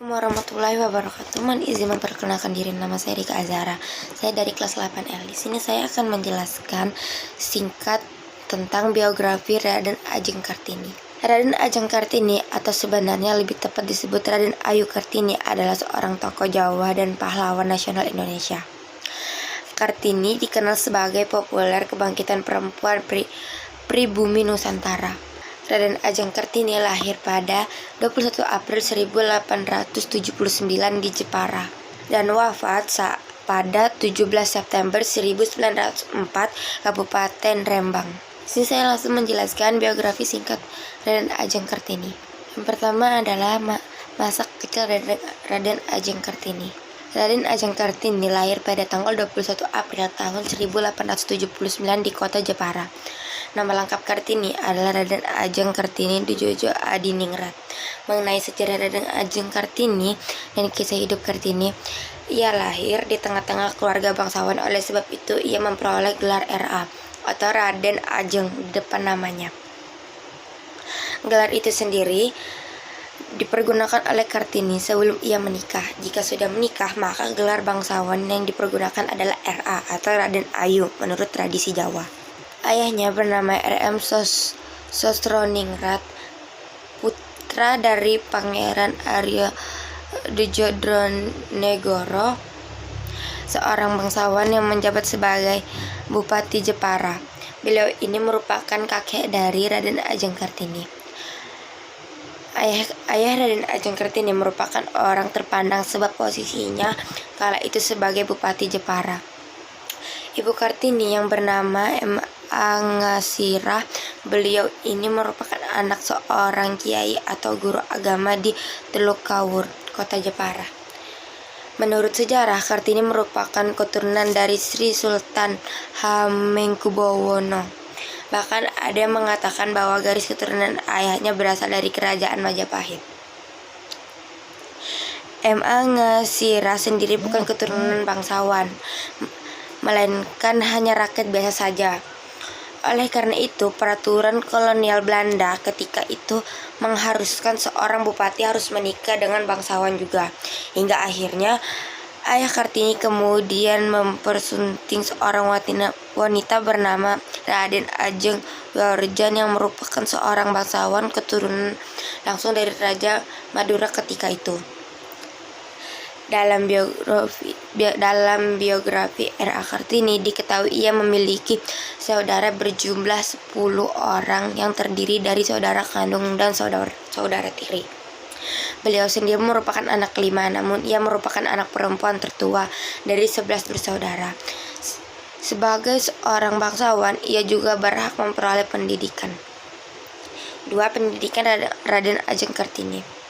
Warahmatullahi wabarakatuh. Mohon izin memperkenalkan diri, nama saya Rika Azhara. Saya dari kelas 8L. Di sini saya akan menjelaskan singkat tentang biografi Raden Ajeng Kartini. Raden Ajeng Kartini atau sebenarnya lebih tepat disebut Raden Ayu Kartini adalah seorang tokoh Jawa dan pahlawan nasional Indonesia. Kartini dikenal sebagai populer kebangkitan perempuan pribumi Nusantara. Raden Ajeng Kartini lahir pada 21 April 1879 di Jepara dan wafat pada 17 September 1904 Kabupaten Rembang. Sini saya langsung menjelaskan biografi singkat Raden Ajeng Kartini. Yang pertama adalah masa kecil Raden Ajeng Kartini. Raden Ajeng Kartini lahir pada tanggal 21 April tahun 1879 di kota Jepara. Nama lengkap Kartini adalah Raden Ajeng Kartini Dijojo Adiningrat. Mengenai sejarah Raden Ajeng Kartini dan kisah hidup Kartini, ia lahir di tengah-tengah keluarga bangsawan. Oleh sebab itu, ia memperoleh gelar RA atau Raden Ajeng di depan namanya. Gelar itu sendiri dipergunakan oleh Kartini sebelum ia menikah. Jika sudah menikah, maka gelar bangsawan yang dipergunakan adalah RA atau Raden Ayu menurut tradisi Jawa. Ayahnya bernama R.M. Sostroningrat, putra dari Pangeran Arya Djodronegoro, seorang bangsawan yang menjabat sebagai Bupati Jepara. Beliau ini merupakan kakek dari Raden Ajeng Kartini. Ayah Raden Ajeng Kartini merupakan orang terpandang sebab posisinya kala itu sebagai Bupati Jepara. Ibu Kartini yang bernama Angasira, beliau ini merupakan anak seorang kiai atau guru agama di Teluk Kawur, kota Jepara. Menurut sejarah, Kartini merupakan keturunan dari Sri Sultan Hamengkubuwono. Bahkan ada yang mengatakan bahwa garis keturunan ayahnya berasal dari kerajaan Majapahit. Angasira sendiri bukan keturunan bangsawan, melainkan hanya rakyat biasa saja. Oleh karena itu, peraturan kolonial Belanda ketika itu mengharuskan seorang bupati harus menikah dengan bangsawan juga. Hingga akhirnya ayah Kartini kemudian mempersunting seorang wanita bernama Raden Ajeng Yorjan yang merupakan seorang bangsawan keturunan langsung dari Raja Madura ketika itu. Dalam biografi R.A. Kartini diketahui ia memiliki saudara berjumlah 10 orang yang terdiri dari saudara kandung dan saudara tiri. Beliau sendiri merupakan anak kelima, namun ia merupakan anak perempuan tertua dari 11 bersaudara. Sebagai seorang bangsawan, ia juga berhak memperoleh pendidikan. 2. Pendidikan Raden Ajeng Kartini.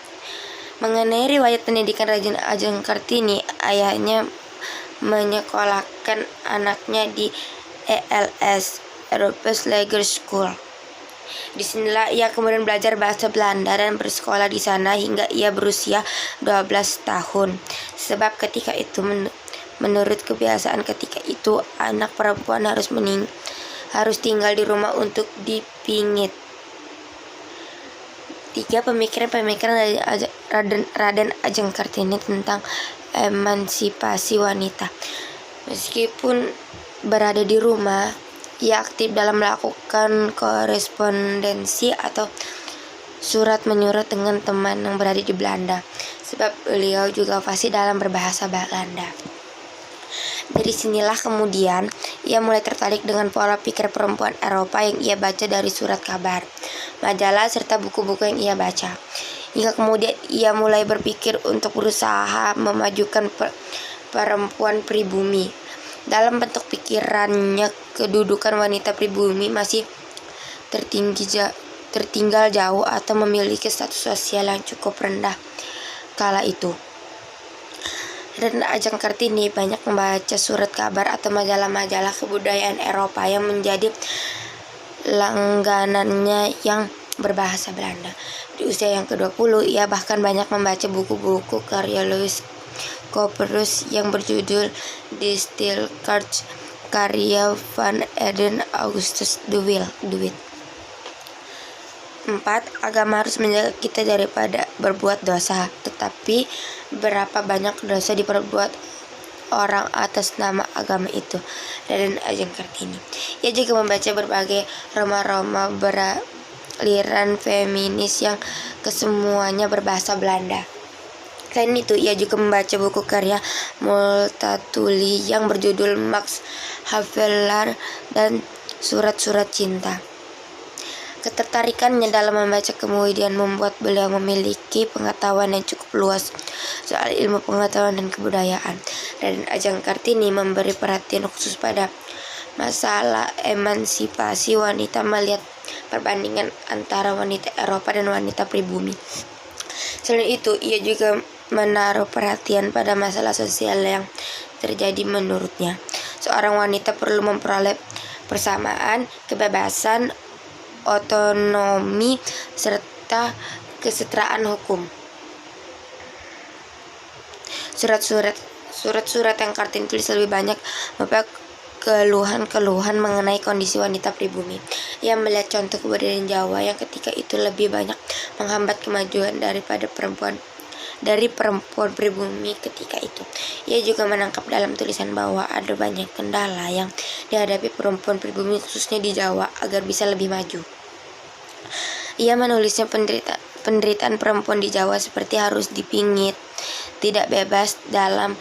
Mengenai riwayat pendidikan Raden Ajeng Kartini, ayahnya menyekolahkan anaknya di ELS, Europese Lager School. Disinilah ia kemudian belajar bahasa Belanda dan bersekolah di sana hingga ia berusia 12 tahun. Sebab ketika itu menurut kebiasaan ketika itu anak perempuan harus tinggal di rumah untuk dipingit. 3. Pemikiran Raden Ajeng Kartini tentang emansipasi wanita. Meskipun berada di rumah, ia aktif dalam melakukan korespondensi atau surat menyurat dengan teman yang berada di Belanda, sebab beliau juga fasih dalam berbahasa Belanda. Dari sinilah kemudian ia mulai tertarik dengan pola pikir perempuan Eropa yang ia baca dari surat kabar, majalah, serta buku-buku yang ia baca. Hingga kemudian ia mulai berpikir untuk berusaha memajukan perempuan pribumi. Dalam bentuk pikirannya, kedudukan wanita pribumi masih tertinggal jauh atau memiliki status sosial yang cukup rendah kala itu. Raden Ajeng Kartini banyak membaca surat kabar atau majalah-majalah kebudayaan Eropa yang menjadi langganannya yang berbahasa Belanda. Di usia yang ke-20, ia bahkan banyak membaca buku-buku karya Louis Couperus yang berjudul Die Stijlkaart, karya Van Eden Augustus de Witt. 4. Agama harus menjaga kita daripada berbuat dosa. Tetapi berapa banyak dosa diperbuat orang atas nama agama itu. Raden Ajeng Kartini. Ia juga membaca berbagai roma-roma beraliran feminis yang kesemuanya berbahasa Belanda. Selain itu, ia juga membaca buku karya Multatuli yang berjudul Max Havelaar dan Surat-surat Cinta. Ketertarikannya dalam membaca kemudian membuat beliau memiliki pengetahuan yang cukup luas soal ilmu pengetahuan dan kebudayaan. Raden Ajeng Kartini memberi perhatian khusus pada masalah emansipasi wanita, melihat perbandingan antara wanita Eropa dan wanita pribumi. Selain itu, ia juga menaruh perhatian pada masalah sosial yang terjadi menurutnya. Seorang wanita perlu memperoleh persamaan, kebebasan, otonomi, serta kesetaraan hukum. Surat-surat yang Kartini tulis lebih banyak merupakan keluhan-keluhan mengenai kondisi wanita pribumi. Ia melihat contoh kebudayaan Jawa yang ketika itu lebih banyak menghambat kemajuan daripada perempuan pribumi ketika itu. Ia juga menangkap dalam tulisan bahwa ada banyak kendala yang dihadapi perempuan pribumi khususnya di Jawa agar bisa lebih maju. Ia menulisnya penderitaan perempuan di Jawa seperti harus dipingit, tidak bebas dalam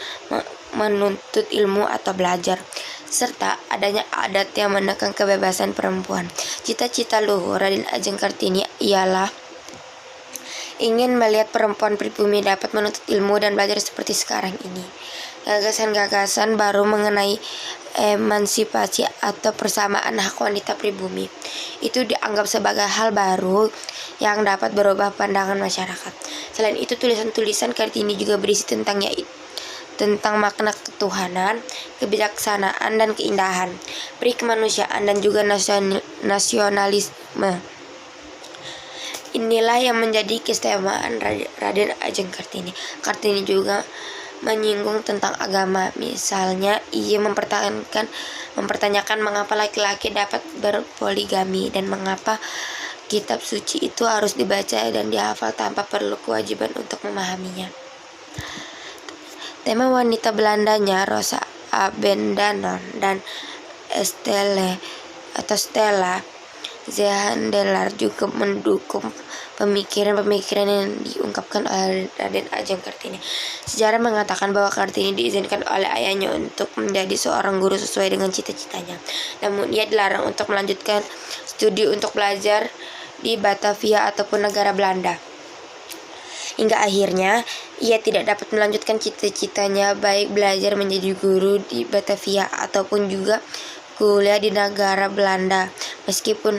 menuntut ilmu atau belajar, serta adanya adat yang menekan kebebasan perempuan. Cita-cita luhur Raden Ajeng Kartini ialah ingin melihat perempuan pribumi dapat menuntut ilmu dan belajar seperti sekarang ini. Gagasan-gagasan baru mengenai emansipasi atau persamaan hak wanita pribumi itu dianggap sebagai hal baru yang dapat berubah pandangan masyarakat. Selain itu, tulisan-tulisan Kartini juga berisi tentang makna ketuhanan, kebijaksanaan, dan keindahan, peri kemanusiaan, dan juga nasionalisme. Inilah yang menjadi keistimewaan Raden Ajeng Kartini. Kartini juga menyinggung tentang agama. Misalnya, ia mempertanyakan mengapa laki-laki dapat berpoligami dan mengapa kitab suci itu harus dibaca dan dihafal tanpa perlu kewajiban untuk memahaminya. Tema wanita Belandanya Rosa Abendanon dan Stella Zehandelar juga mendukung pemikiran-pemikiran yang diungkapkan oleh Raden Ajeng Kartini. Sejarah mengatakan bahwa Kartini diizinkan oleh ayahnya untuk menjadi seorang guru sesuai dengan cita-citanya. Namun ia dilarang untuk melanjutkan studi untuk belajar di Batavia ataupun negara Belanda. Hingga akhirnya ia tidak dapat melanjutkan cita-citanya, baik belajar menjadi guru di Batavia ataupun juga kuliah di negara Belanda, meskipun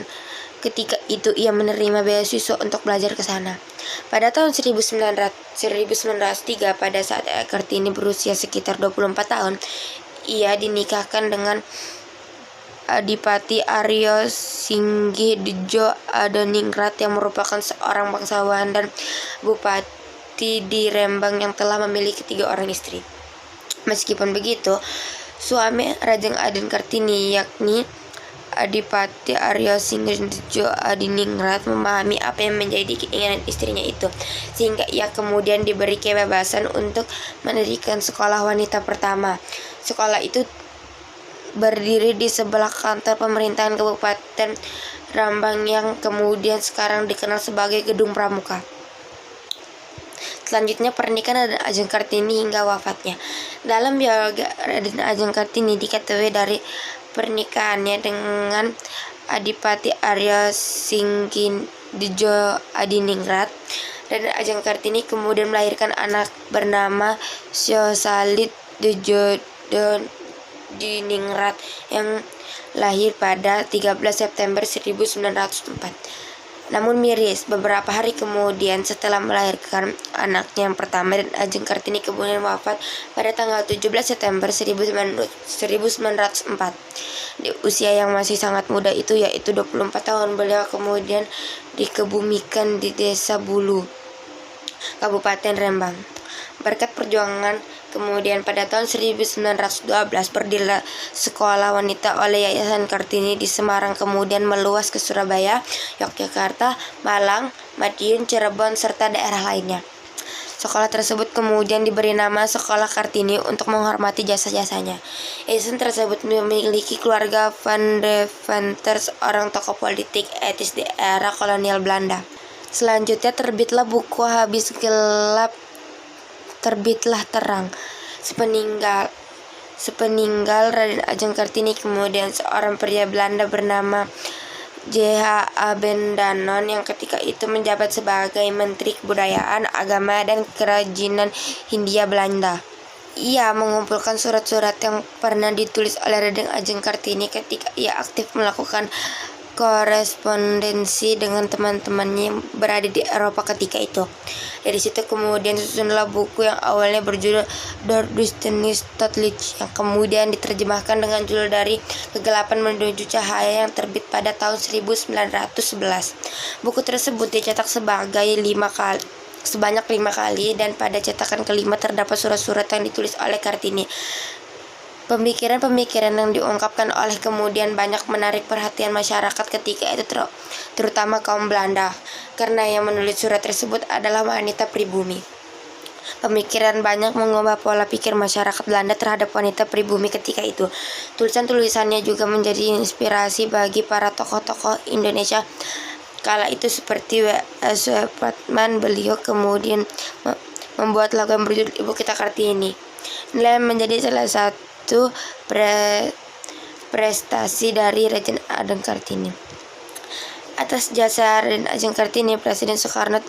ketika itu ia menerima beasiswa untuk belajar ke sana. Pada tahun 1903, pada saat Kartini berusia sekitar 24 tahun, ia dinikahkan dengan Adipati Aryo Singgidejo Adiningrat yang merupakan seorang bangsawan dan bupati di Rembang yang telah memiliki 3 orang istri. Meskipun begitu, suami Raden Ajeng Kartini yakni Adipati Aryo Singgidejo Adiningrat memahami apa yang menjadi keinginan istrinya itu, sehingga ia kemudian diberi kebebasan untuk mendirikan sekolah wanita pertama. Sekolah itu berdiri di sebelah kantor pemerintahan Kabupaten Rembang yang kemudian sekarang dikenal sebagai Gedung Pramuka. Selanjutnya, pernikahan Raden Ajeng Kartini hingga wafatnya. Dalam biografi Raden Ajeng Kartini diketahui dari pernikahannya dengan Adipati Aryo Singgidejo Adiningrat, Raden Ajeng Kartini kemudian melahirkan anak bernama Syosalit Diningrat yang lahir pada 13 September 1904. Namun miris, beberapa hari kemudian setelah melahirkan anaknya yang pertama, Raden Ajeng Kartini kemudian wafat pada tanggal 17 September 1904. Di usia yang masih sangat muda itu, yaitu 24 tahun, beliau kemudian dikebumikan di Desa Bulu, Kabupaten Rembang. Berkat perjuangan kemudian pada tahun 1912 berdirilah sekolah wanita oleh Yayasan Kartini di Semarang, kemudian meluas ke Surabaya, Yogyakarta, Malang, Madiun, Cirebon, serta daerah lainnya. Sekolah tersebut kemudian diberi nama Sekolah Kartini untuk menghormati jasa-jasanya. Yayasan tersebut memiliki keluarga Van Deventer, orang tokoh politik etis di era kolonial Belanda. Selanjutnya terbitlah buku Habis Gelap Terbitlah Terang. Sepeninggal Raden Ajeng Kartini, kemudian seorang pria Belanda bernama J.H. Abendanon yang ketika itu menjabat sebagai Menteri Kebudayaan, Agama, dan Kerajinan Hindia Belanda. Ia mengumpulkan surat-surat yang pernah ditulis oleh Raden Ajeng Kartini ketika ia aktif melakukan korespondensi dengan teman-temannya yang berada di Eropa ketika itu. Dari situ kemudian susunlah buku yang awalnya berjudul Der Duisternis tot Licht, yang kemudian diterjemahkan dengan judul Dari Kegelapan Menuju Cahaya, yang terbit pada tahun 1911. Buku tersebut dicetak sebanyak 5 kali, dan pada cetakan kelima terdapat surat-surat yang ditulis oleh Kartini. Pemikiran-pemikiran yang diungkapkan oleh kemudian banyak menarik perhatian masyarakat ketika itu, terutama kaum Belanda, karena yang menulis surat tersebut adalah wanita pribumi. Pemikiran banyak mengubah pola pikir masyarakat Belanda terhadap wanita pribumi ketika itu. Tulisan-tulisannya juga menjadi inspirasi bagi para tokoh-tokoh Indonesia kala itu seperti W.S. Supratman. Beliau kemudian membuat lagu yang berjudul Ibu Kita Kartini. Nilai menjadi salah satu prestasi dari Raden Ajeng Kartini. Atas jasa Raden Ajeng Kartini, Presiden Soekarno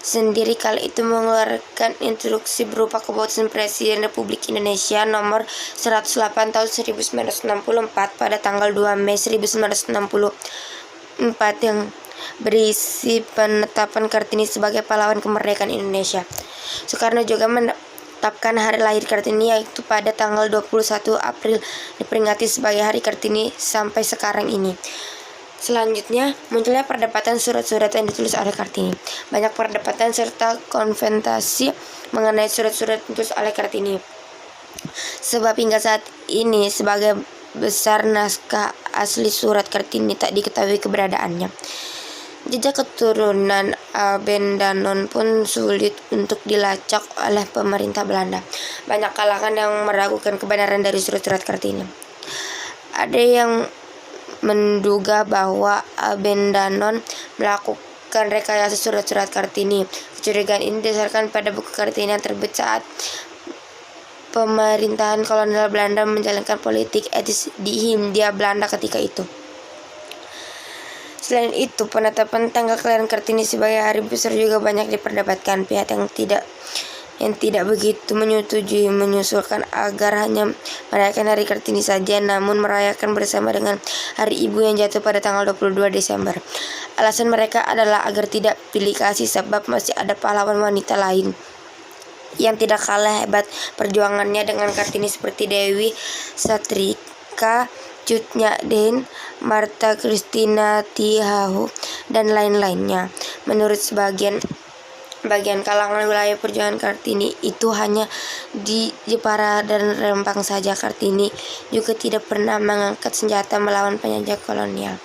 sendiri kala itu mengeluarkan instruksi berupa Keputusan Presiden Republik Indonesia nomor 108 tahun 1964 pada tanggal 2 Mei 1964 yang berisi penetapan Kartini sebagai pahlawan kemerdekaan Indonesia. Soekarno juga menetapkan hari lahir Kartini, yaitu pada tanggal 21 April, diperingati sebagai Hari Kartini sampai sekarang ini. Selanjutnya, munculnya perdebatan surat-surat yang ditulis oleh Kartini. Banyak perdebatan serta konfrontasi mengenai surat-surat yang ditulis oleh Kartini. Sebab hingga saat ini sebagai besar naskah asli surat Kartini tak diketahui keberadaannya. Jejak keturunan Abendanon pun sulit untuk dilacak oleh pemerintah Belanda. Banyak kalangan yang meragukan kebenaran dari surat-surat Kartini. Ada yang menduga bahwa Abendanon melakukan rekayasa surat-surat Kartini. Kecurigaan ini didasarkan pada buku Kartini yang terbit saat pemerintahan kolonial Belanda menjalankan politik etis di Hindia Belanda ketika itu. Selain itu, penetapan tanggal kelahiran Kartini sebagai hari besar juga banyak diperdebatkan. Pihak yang tidak begitu menyetujui mengusulkan agar hanya merayakan hari Kartini saja, namun merayakan bersama dengan Hari Ibu yang jatuh pada tanggal 22 Desember. Alasan mereka adalah agar tidak pilih kasih, sebab masih ada pahlawan wanita lain yang tidak kalah hebat perjuangannya dengan Kartini seperti Dewi Satrika, Cut Nyak-den, Martha Christina Tiahahu, dan lain-lainnya. Menurut bagian kalangan, wilayah perjuangan Kartini itu hanya di Jepara dan Rembang saja. Kartini juga tidak pernah mengangkat senjata melawan penjajah kolonial.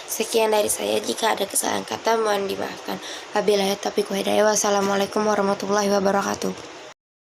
Sekian dari saya, jika ada kesalahan kata mohon dimaafkan. Wabillahi taufiq wal hidayah. Wassalamualaikum warahmatullahi wabarakatuh.